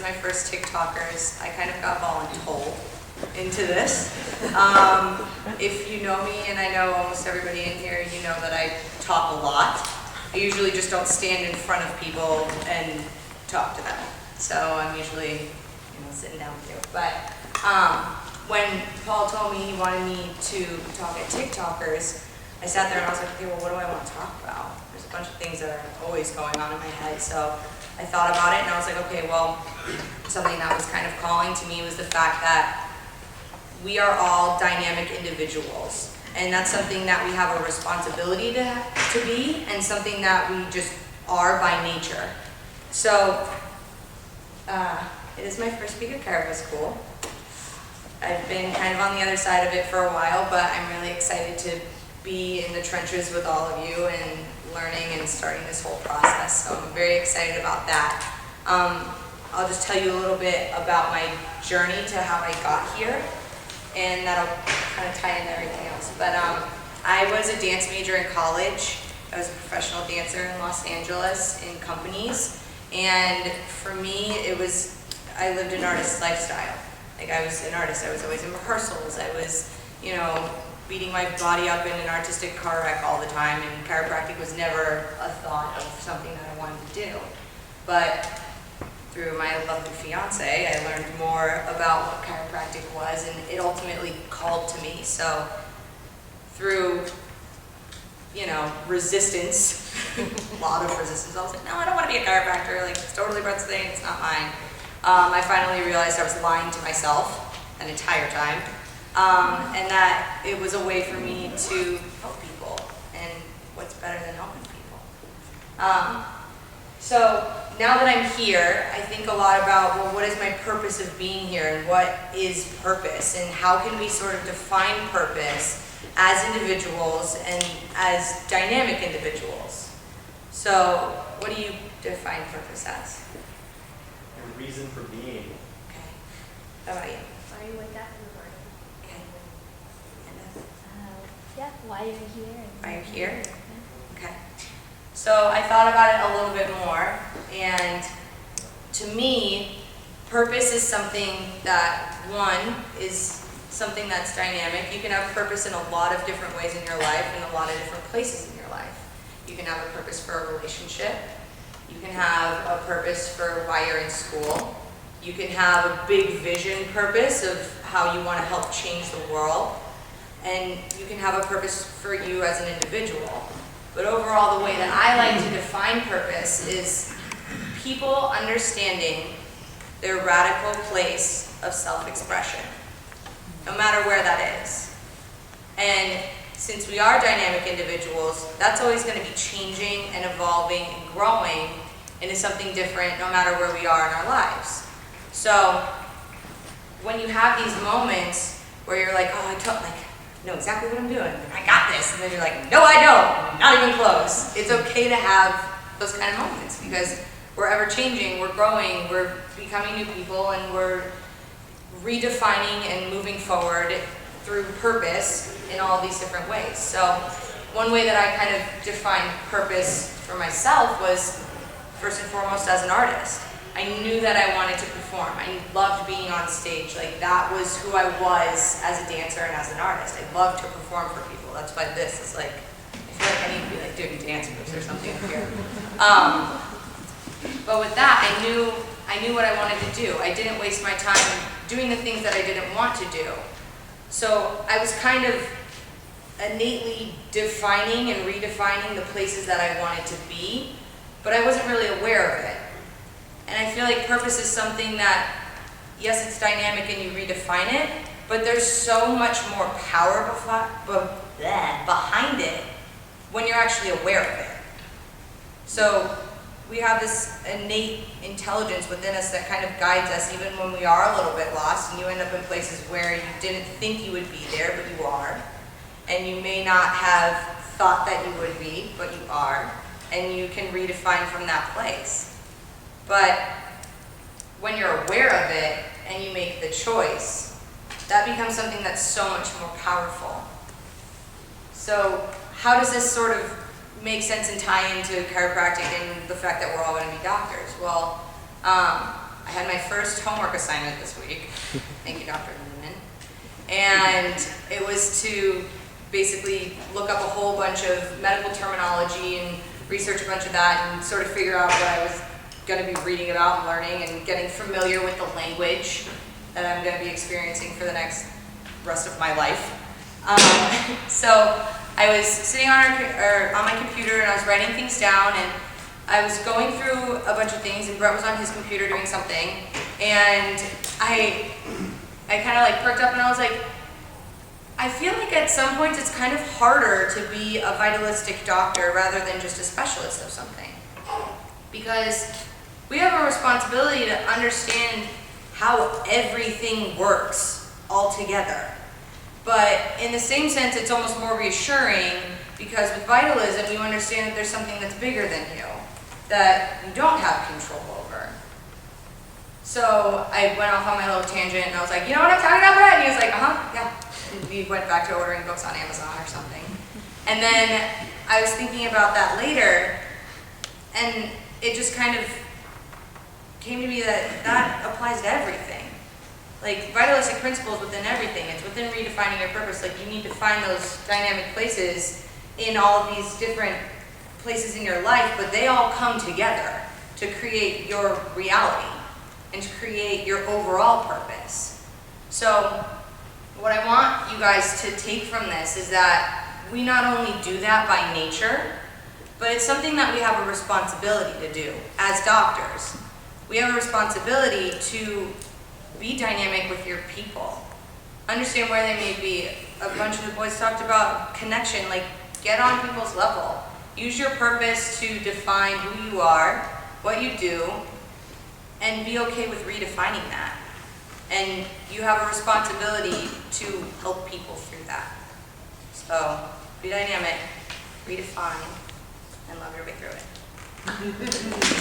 my first TikTokers. I kind of got voluntold into this. If you know me, and I know almost everybody in here, you know that I talk a lot. I usually just don't stand in front of people and talk to them. So I'm usually, sitting down with you. But when Paul told me he wanted me to talk at TikTokers, I sat there and I was like, okay, well, what do I want to talk about? There's a bunch of things that are always going on in my head. So I thought about it and I was like, okay, well, something that was kind of calling to me was the fact that we are all dynamic individuals. And that's something that we have a responsibility to be, and something that we just are by nature. So, it is my first week of chiropractic school. I've been kind of on the other side of it for a while, but I'm really excited to be in the trenches with all of you and learning and starting this whole process. So I'm very excited about that. I'll just tell you a little bit about my journey to how I got here, and that'll kind of tie into everything else. But I was a dance major in college. I was a professional dancer in Los Angeles in companies. And for me, I lived an artist's lifestyle. Like, I was an artist. I was always in rehearsals. I was, beating my body up in an artistic car wreck all the time. And chiropractic was never a thought of something that I wanted to do. But through my lovely fiance, I learned more about what chiropractic was, and it ultimately called to me. So through, resistance, a lot of resistance, I was like, no, I don't want to be a chiropractor. Like, it's totally Brett's thing, it's not mine. I finally realized I was lying to myself an entire time, and that it was a way for me to help people, and what's better than helping people? So now that I'm here, I think a lot about, well, what is my purpose of being here, and what is purpose, and how can we sort of define purpose as individuals and as dynamic individuals? So what do you define purpose as? A reason for being. Okay. How about you? Why you wake up in the morning? Okay. Yeah, why you're here. Why you're here? Okay. So I thought about it a little bit more, and to me, purpose is something that, one, is something that's dynamic. You can have purpose in a lot of different ways in your life, and a lot of different places in your life. You can have a purpose for a relationship. You can have a purpose for why you're in school. You can have a big vision purpose of how you want to help change the world. And you can have a purpose for you as an individual. But overall, the way that I like to define purpose is people understanding their radical place of self-expression, no matter where that is. And since we are dynamic individuals, that's always going to be changing and evolving and growing into something different no matter where we are in our lives. So when you have these moments where you're like, oh, I know exactly what I'm doing, I got this, and then you're like, no, I don't, not even close. It's okay to have those kind of moments, because we're ever changing, we're growing, we're becoming new people, and we're redefining and moving forward through purpose in all these different ways. So one way that I kind of defined purpose for myself was, first and foremost, as an artist. I knew that I wanted to perform. I loved being on stage. Like, that was who I was as a dancer and as an artist. I loved to perform for people. That's why this is like, I feel like I need to be like doing dance moves or something up here. But with that, I knew what I wanted to do. I didn't waste my time doing the things that I didn't want to do. So I was kind of innately defining and redefining the places that I wanted to be, but I wasn't really aware of it. And I feel like purpose is something that, yes, it's dynamic and you redefine it, but there's so much more power behind it when you're actually aware of it. So we have this innate intelligence within us that kind of guides us even when we are a little bit lost, and you end up in places where you didn't think you would be there, but you are. And you may not have thought that you would be, but you are. And you can redefine from that place. But when you're aware of it and you make the choice, that becomes something that's so much more powerful. So how does this sort of make sense and tie into chiropractic and the fact that we're all going to be doctors? Well, I had my first homework assignment this week. Thank you, Dr. Lindemann. And it was to basically look up a whole bunch of medical terminology and research a bunch of that and sort of figure out what I was going to be reading about and learning and getting familiar with the language that I'm going to be experiencing for the rest of my life. So I was sitting on my computer and I was writing things down, and I was going through a bunch of things, and Brett was on his computer doing something, and I kind of like perked up and I was like, I feel like at some points it's kind of harder to be a vitalistic doctor rather than just a specialist of something. Because we have a responsibility to understand how everything works all together. But in the same sense, it's almost more reassuring because with vitalism, you understand that there's something that's bigger than you, that you don't have control over. So I went off on my little tangent and I was like, you know what I'm talking about, Brett? And he was like, yeah. And we went back to ordering books on Amazon or something. And then I was thinking about that later, and it just kind of came to me that applies to everything. Like vitalistic principles within everything. It's within redefining your purpose. Like you need to find those dynamic places in all of these different places in your life, but they all come together to create your reality and to create your overall purpose. So what I want you guys to take from this is that we not only do that by nature, but it's something that we have a responsibility to do as doctors. We have a responsibility to be dynamic with your people. Understand where they may be. A bunch of the boys talked about connection, like get on people's level. Use your purpose to define who you are, what you do, and be okay with redefining that. And you have a responsibility to help people through that. So be dynamic, redefine, and love your way through it.